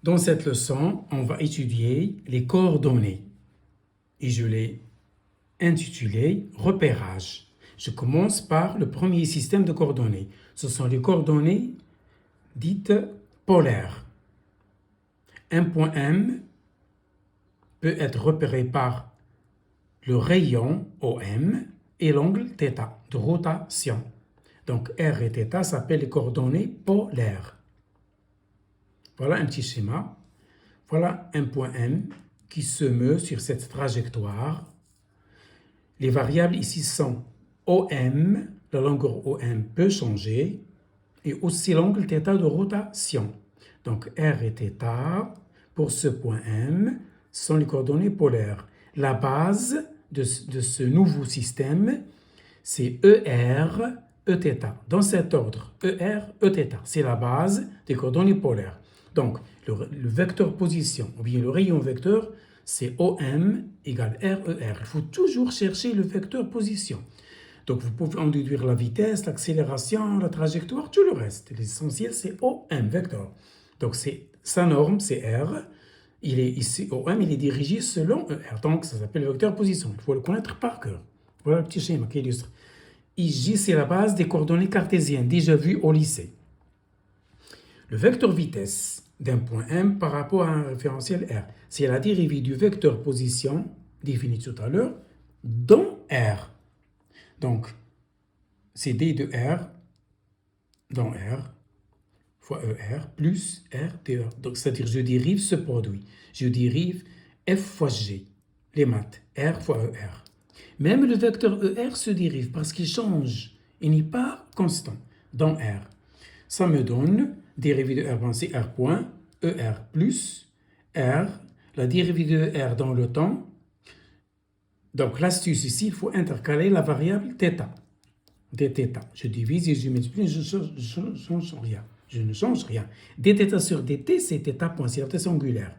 Dans cette leçon, on va étudier les coordonnées et je l'ai intitulé repérage. Je commence par le premier système de coordonnées. Ce sont les coordonnées dites polaires. Un point M peut être repéré par le rayon OM et l'angle θ de rotation. Donc R et θ s'appellent les coordonnées polaires. Voilà un petit schéma. Voilà un point M qui se meut sur cette trajectoire. Les variables ici sont OM, la longueur OM peut changer, et aussi l'angle θ de rotation. Donc R et θ, pour ce point M, sont les coordonnées polaires. La base de ce nouveau système, c'est ER, Eθ. Dans cet ordre, ER, Eθ, c'est la base des coordonnées polaires. Donc, le vecteur position, ou bien le rayon vecteur, c'est OM égale RER. Il faut toujours chercher le vecteur position. Donc, vous pouvez en déduire la vitesse, l'accélération, la trajectoire, tout le reste. L'essentiel, c'est OM, vecteur. Donc, sa norme, c'est R. Il est ici, OM, il est dirigé selon ER. Donc, ça s'appelle le vecteur position. Il faut le connaître par cœur. Voilà le petit schéma qui illustre. IJ, c'est la base des coordonnées cartésiennes, déjà vues au lycée. Le vecteur vitesse d'un point M par rapport à un référentiel R, c'est la dérivée du vecteur position, défini tout à l'heure, dans R. Donc, c'est D de R dans R fois ER plus R dE. Donc, c'est-à-dire je dérive ce produit. Je dérive F fois G, les maths, R fois ER. Même le vecteur ER se dérive parce qu'il change. Il n'est pas constant dans R. Ça me donne dérivée de R, c'est R point, ER plus R, la dérivée de R dans le temps. Donc l'astuce ici, il faut intercaler la variable θ, dθ. Je divise et je multiplie, je ne change rien. Je ne change rien. dθ sur dt, c'est θ point, c'est la vitesse angulaire.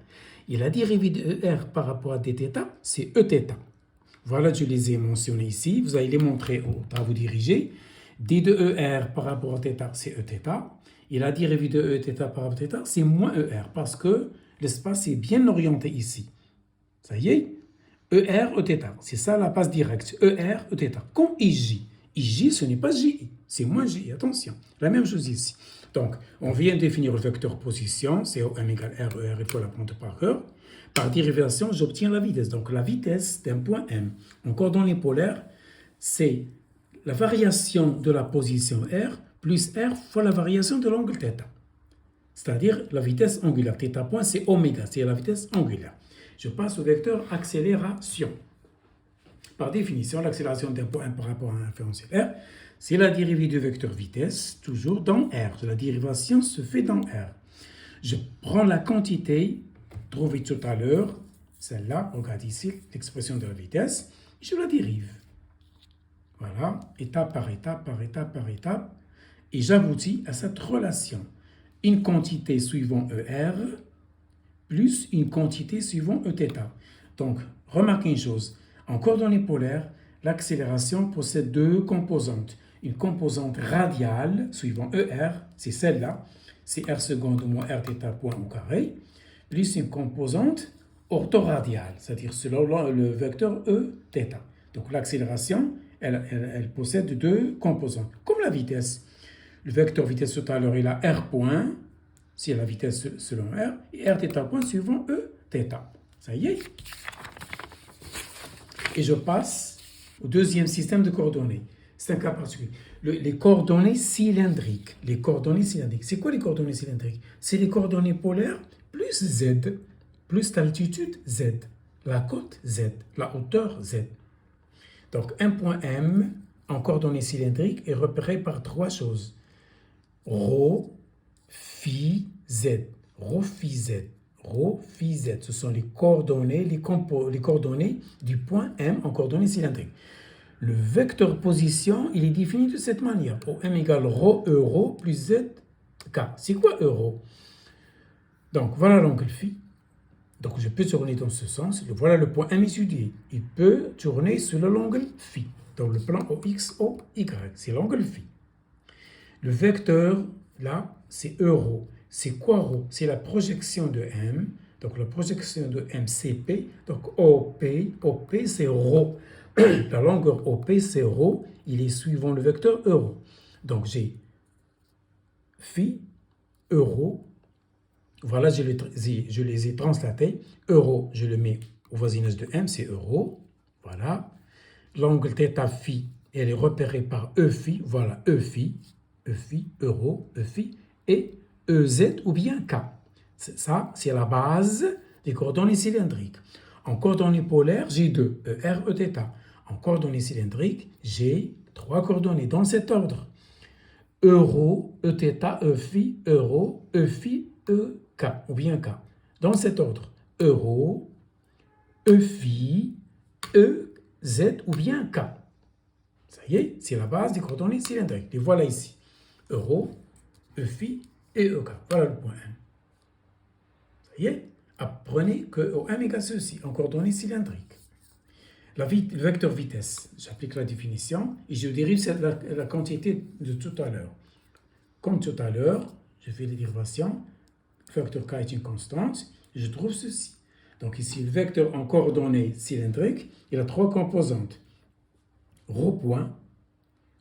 Et la dérivée de ER par rapport à dθ, c'est Eθ. Voilà, je les ai mentionnés ici. Vous allez les montrer aux travaux dirigés. D de ER par rapport à θ, c'est Eθ. Et la dérivée de Eθ par rapport à θ, c'est moins ER parce que l'espace est bien orienté ici. Ça y est, ER, Eθ. C'est ça la passe directe. ER, Eθ. Comme IJ. IJ, ce n'est pas JI. C'est moins JI. Attention. La même chose ici. Donc, on vient de définir le vecteur position. C'est OM égale RER. Il faut l'apprendre par cœur. Par dérivation, j'obtiens la vitesse. Donc, la vitesse d'un point M. En coordonnées polaires, c'est la variation de la position R plus R fois la variation de l'angle θ. C'est-à-dire la vitesse angulaire. Θ point, c'est oméga, c'est la vitesse angulaire. Je passe au vecteur accélération. Par définition, l'accélération d'un point M par rapport à un référentiel R, c'est la dérivée du vecteur vitesse, toujours dans R. La dérivation se fait dans R. Je prends la quantité trouvée tout à l'heure, celle-là, regarde ici, l'expression de la vitesse, je la dérive. Voilà, étape par étape, par étape, par étape, et j'aboutis à cette relation. Une quantité suivant ER plus une quantité suivant Eθ. Donc, remarquez une chose, en coordonnées polaires, l'accélération possède deux composantes. Une composante radiale suivant ER, c'est celle-là, c'est R seconde moins R θ point au carré, plus une composante orthoradiale, c'est-à-dire selon le vecteur Eθ. Donc l'accélération, elle possède deux composantes, comme la vitesse. Le vecteur vitesse tout à l'heure, il a R point, c'est la vitesse selon R, et R θ point suivant Eθ. Ça y est. Et je passe au deuxième système de coordonnées. C'est un cas particulier. Les coordonnées cylindriques. Les coordonnées cylindriques. C'est quoi les coordonnées cylindriques? C'est les coordonnées polaires plus Z, plus l'altitude Z, la côte Z, la hauteur Z. Donc, un point M en coordonnées cylindriques est repéré par trois choses. Rho, phi, Z. Rho, phi, Z. Rho, phi, Z. Ce sont les coordonnées, les coordonnées du point M en coordonnées cylindriques. Le vecteur position, il est défini de cette manière. OM égale rho euro plus Z K. C'est quoi euro? Donc, voilà l'angle phi. Donc, je peux tourner dans ce sens. Voilà le point M étudié. Il peut tourner sur l'angle phi. Dans le plan OX, OY. C'est l'angle phi. Le vecteur, là, c'est euro. c'est quoi ρ? C'est la projection de M. Donc la projection de M, c'est P. Donc OP c'est ρ. La longueur OP, c'est ρ. Il est suivant le vecteur euro. Donc j'ai phi, euro. Voilà, je les ai translatés. Euro, je le mets au voisinage de M, c'est euro. Voilà. L'angle θ phi, elle est repérée par E phi. Voilà, E phi, euro, E phi, et EZ ou bien K. Ça, c'est la base des coordonnées cylindriques. En coordonnées polaires, j'ai 2, ER, Eθ. En coordonnées cylindriques, j'ai 3 coordonnées dans cet ordre. Euro, Eθ, E phi, euro, E phi, EK, ou bien K. Dans cet ordre. Euro, E phi, EZ ou bien K. Ça y est, c'est la base des coordonnées cylindriques. Les voilà ici. Euro, E phi et EK. Voilà le point M. Ça y est, apprenez que OM égale ceci, en coordonnées cylindriques. Le vecteur vitesse, j'applique la définition et je dérive la quantité de tout à l'heure. Comme tout à l'heure, je fais les dérivations, le facteur K est une constante, et je trouve ceci. Donc ici, le vecteur en coordonnées cylindriques, il a 3 composantes. Rho point,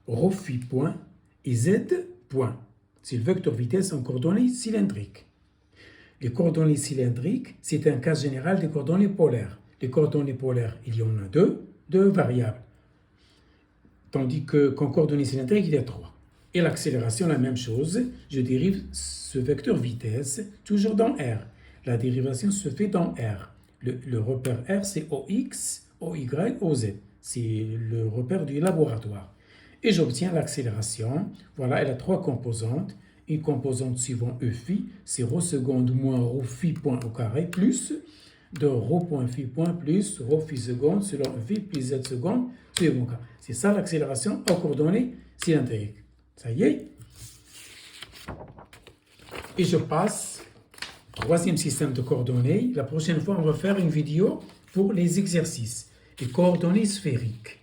rho phi point et Z point. C'est le vecteur vitesse en coordonnées cylindriques. Les coordonnées cylindriques, c'est un cas général des coordonnées polaires. Les coordonnées polaires, il y en a deux variables. Tandis qu'en coordonnées cylindriques, il y a 3. Et l'accélération, la même chose. Je dérive ce vecteur vitesse toujours dans R. La dérivation se fait dans R. Le repère R, c'est OX, OY, OZ. C'est le repère du laboratoire. Et j'obtiens l'accélération. Voilà, elle a 3 composantes. Une composante suivant E phi, c'est ρ seconde moins ρ phi point au carré, plus de ρ point phi point plus ρ phi seconde selon E phi plus Z seconde suivant K. C'est ça l'accélération en coordonnées cylindriques. Ça y est. Et je passe au 3e système de coordonnées. La prochaine fois, on va faire une vidéo pour les exercices. Les coordonnées sphériques.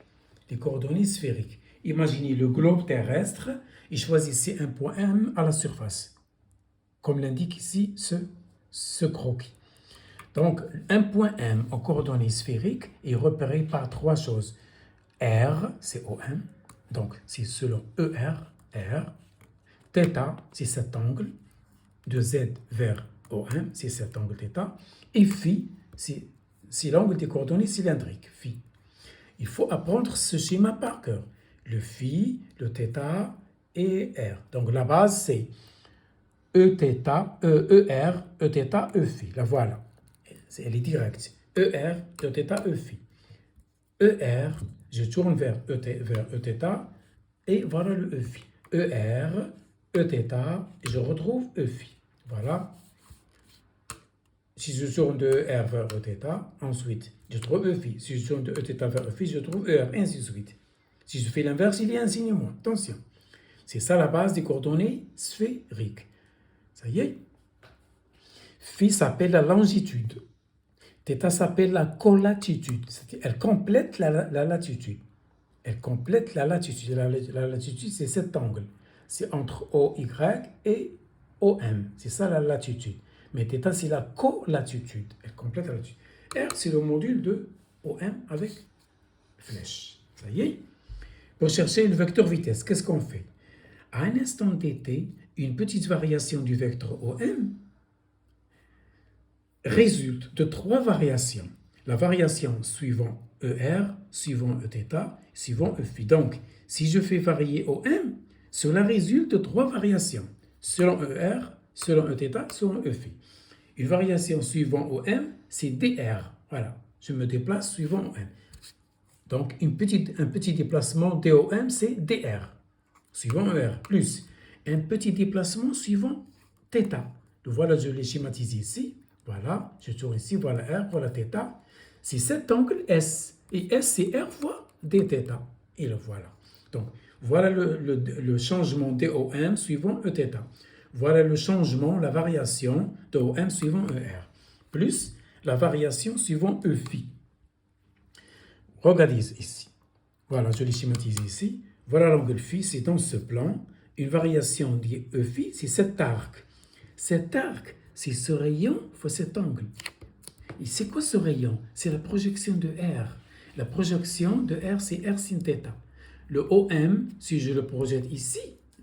Les coordonnées sphériques. Imaginez le globe terrestre et choisissez un point M à la surface, comme l'indique ici ce croquis. Donc, un point M en coordonnées sphériques est repéré par 3 choses. R, c'est OM, donc c'est selon ER, R. Θ, c'est cet angle. De Z vers OM, c'est cet angle θ. Et phi, c'est l'angle des coordonnées cylindriques, phi. Il faut apprendre ce schéma par cœur. Le phi, le θ et R. Donc la base, c'est ER, Eθ, E phi. La voilà. Elle est directe. ER, Eθ, E phi. ER, je tourne vers Eθ et voilà le E phi. ER, Eθ, et je retrouve E phi. Voilà. Si je tourne de R vers Eθ, ensuite, je trouve E phi. Si je tourne de Eθ vers E phi, je trouve ER, et ainsi de suite. Si je fais l'inverse, il y a un signe moins. Attention. C'est ça la base des coordonnées sphériques. Ça y est. Phi s'appelle la longitude. Θ s'appelle la colatitude. Elle complète la latitude. Elle complète la latitude. La latitude, c'est cet angle. C'est entre OY et OM. C'est ça la latitude. Mais θ, c'est la colatitude. Elle complète la latitude. R, c'est le module de OM avec flèche. Ça y est. Pour chercher le vecteur vitesse, qu'est-ce qu'on fait? À un instant dt, une petite variation du vecteur OM résulte de 3 variations. La variation suivant ER, suivant Eθ, suivant E phi. Donc, si je fais varier OM, cela résulte de 3 variations. Selon ER, selon Eθ, selon E phi. Une variation suivant OM, c'est dr. Voilà, je me déplace suivant OM. Donc, un petit déplacement DOM, c'est dr, suivant ER, plus un petit déplacement suivant θ. Voilà, je l'ai schématisé ici. Voilà, je tourne ici, voilà R, voilà θ. C'est cet angle S. Et S, c'est R fois dθ. Et le voilà. Donc, voilà le changement DOM suivant Eθ. Voilà le changement, la variation DOM suivant ER. Plus la variation suivant E phi. Regardez ici. Voilà, je l'ai schématisé ici. Voilà l'angle phi, c'est dans ce plan. Une variation de E phi, c'est cet arc. Cet arc, c'est ce rayon fois cet angle. Et c'est quoi ce rayon? C'est la projection de R. La projection de R, c'est R sin θ. Le OM, si je le projette ici,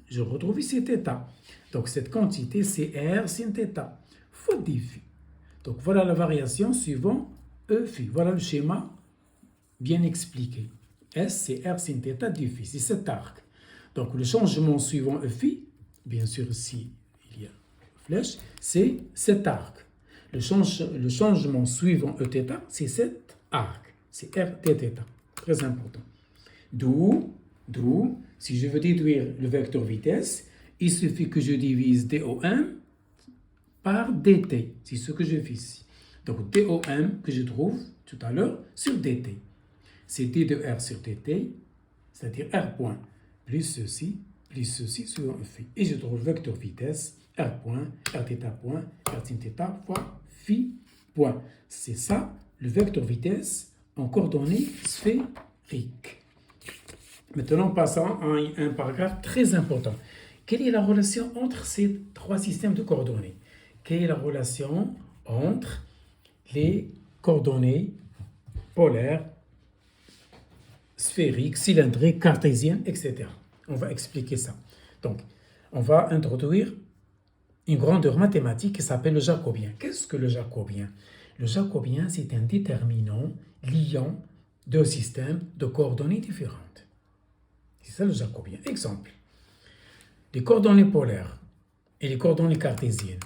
je retrouve ici θ. Donc cette quantité, c'est R sin θ, fois d phi. Donc voilà la variation suivant E phi. Voilà le schéma bien expliqué. S, c'est R sin θ d phi, c'est cet arc. Donc le changement suivant E phi, bien sûr ici il y a flèche, c'est cet arc. Le changement suivant Eθ, c'est cet arc. C'est Rθ. Très important. D'où, si je veux déduire le vecteur vitesse, il suffit que je divise DOM par dt. C'est ce que je fais ici. Donc DOM que je trouve tout à l'heure sur dt. C'est d de R sur dt, c'est-à-dire R point plus ceci suivant E phi. Et je trouve le vecteur vitesse R point, Rθ point, R sin θ fois phi point. C'est ça, le vecteur vitesse en coordonnées sphériques. Maintenant, passons à un paragraphe très important. Quelle est la relation entre ces trois systèmes de coordonnées? Quelle est la relation entre les coordonnées polaires, sphériques, cylindriques, cartésiennes, etc. On va expliquer ça. Donc, on va introduire une grandeur mathématique qui s'appelle le jacobien. Qu'est-ce que le jacobien? Le jacobien, c'est un déterminant liant deux systèmes de coordonnées différentes. C'est ça le jacobien. Exemple, les coordonnées polaires et les coordonnées cartésiennes.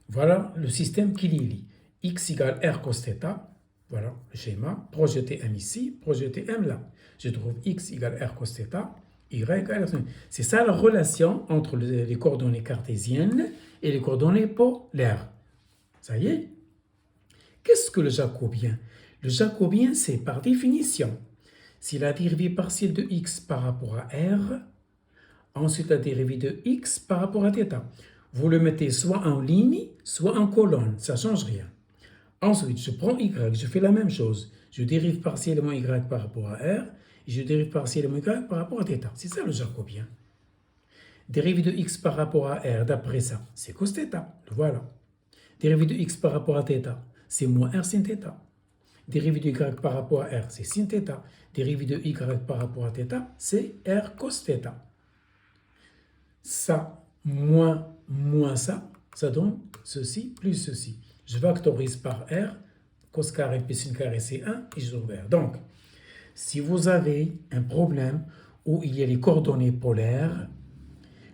Voilà le système qui les lie. X égale R cos θ. Voilà le schéma. Projeter M ici, projeter M là. Je trouve X égale R cos θ. Y égale R. C'est ça la relation entre les coordonnées cartésiennes et les coordonnées polaires. Ça y est? Qu'est-ce que le jacobien? Le jacobien, c'est par définition, si la dérivée partielle de x par rapport à r, ensuite la dérivée de x par rapport à θ. Vous le mettez soit en ligne, soit en colonne, ça ne change rien. Ensuite, je prends y, je fais la même chose. Je dérive partiellement y par rapport à r, et je dérive partiellement y par rapport à θ. C'est ça le jacobien. Dérivée de x par rapport à r, d'après ça, c'est cos θ. Voilà. Dérivée de x par rapport à θ, c'est moins r sin θ. Dérivée de y par rapport à r, c'est sin θ. Dérivée de y par rapport à θ, c'est r cos θ. Ça, moins ça donne ceci plus ceci. Je factorise par r, cos carré plus sin carré, c'est 1, et je trouve r. Donc, si vous avez un problème où il y a les coordonnées polaires,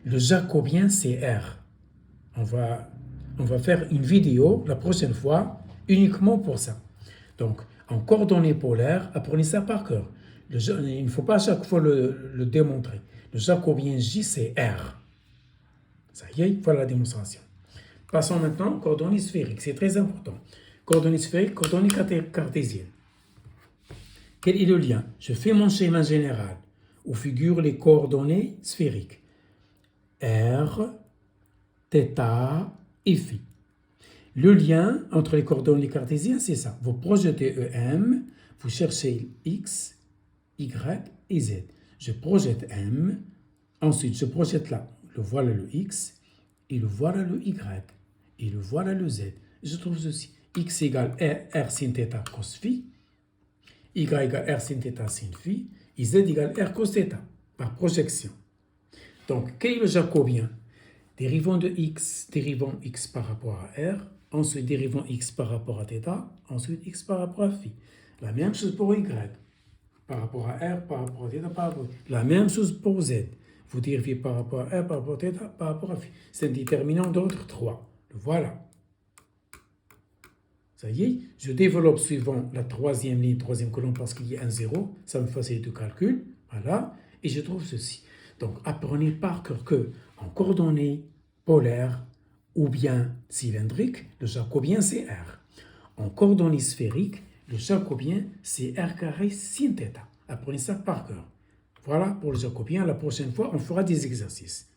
le jacobien, c'est r. On va faire une vidéo la prochaine fois uniquement pour ça. Donc, en coordonnées polaires, apprenez ça par cœur. Il ne faut pas à chaque fois le démontrer. Le jacobien J, c'est R. Ça y est, voilà la démonstration. Passons maintenant aux coordonnées sphériques. C'est très important. Coordonnées sphériques, coordonnées cartésiennes. Quel est le lien? Je fais mon schéma général où figurent les coordonnées sphériques. R, θ et phi. Le lien entre les coordonnées cartésiennes, c'est ça. Vous projetez EM, vous cherchez X, Y et Z. Je projette M, ensuite je projette là. Le voilà le X, et le voilà le Y, et le voilà le Z. Je trouve ceci. X égale R sin θ cos phi, Y égale R sin θ sin phi, et Z égale R cos θ, par projection. Donc, quel est le jacobien? Dérivant de x, dérivant x par rapport à r, ensuite dérivant x par rapport à θ, ensuite x par rapport à phi. La même chose pour y, par rapport à r, par rapport à θ, par rapport à phi. La même chose pour z. Vous dérivez par rapport à r, par rapport à θ, par rapport à phi. C'est un déterminant d'ordre 3. Voilà. Ça y est, je développe suivant la troisième ligne, troisième colonne, parce qu'il y a un 0. Ça me facilite le calcul. Voilà. Et je trouve ceci. Donc, apprenez par cœur que en coordonnées polaires ou bien cylindriques, le jacobien, c'est R. En coordonnées sphériques, le jacobien, c'est R carré sin θ. Apprenez ça par cœur. Voilà pour le jacobien. La prochaine fois, on fera des exercices.